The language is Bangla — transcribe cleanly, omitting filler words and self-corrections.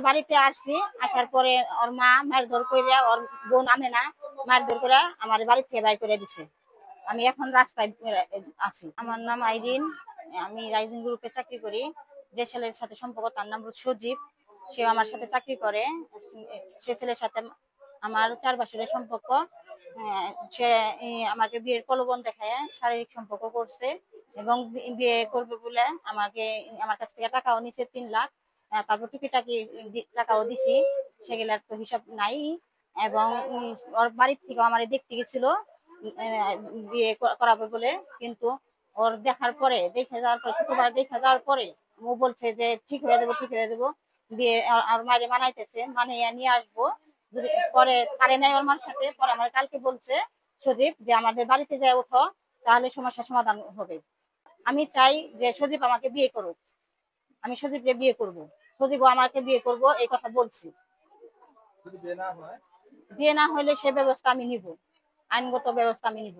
বাড়িতে আসছি, আসার পরে ওর মা মারধর করে, ওর বোন আমে না মারধর করে আমার বাড়ি থেকে বাইর করে দিছে। আমি এখন রাস্তায় আছি। আমার নাম আইরিন, আমি রাইজিং গ্রুপে চাকরি করি। যে ছেলের সাথে সম্পর্ক তার নাম সজীব, সে আমার সাথে চাকরি করে। সে ছেলের সাথে আমার 4 বছরের সম্পর্ক। সে আমাকে বিয়ের প্রলোভন দেখায় শারীরিক সম্পর্ক করছে এবং বিয়ে করবে বলে আমার কাছ থেকে টাকাও নিছে 3 লাখ। তারপর টুকিটাকি টাকাও দিছি, সেগুলার তো হিসাব নাই। এবং ওর বাড়ির থেকে আমার দেখতে গেছিল বিয়ে করাবে বলে, কিন্তু ওর দেখার পরে, দেখে যাওয়ার পরে, শুক্রবার দেখে যাওয়ার পরে ও বলছে যে ঠিক হয়ে যাবো, ঠিক হয়ে যাবো। বিয়ে আর মায়ের মানাইতেছে, মানাইয়া নিয়ে আসবো। যদি পরে পারে নাই ওর মার সাথে, পরে আমার কালকে বলছে সজীব যে আমাদের বাড়িতে যায় ওঠো, তাহলে সমস্যার সমাধান হবে। আমি চাই যে সজীব আমাকে বিয়ে করুক, আমি সজীবকে বিয়ে করব, সজীবও আমাকে বিয়ে করব, এই কথা বলছি। বিয়ে না হলে সে ব্যবস্থা আমি নিব, আইনগত ব্যবস্থা আমি নিব।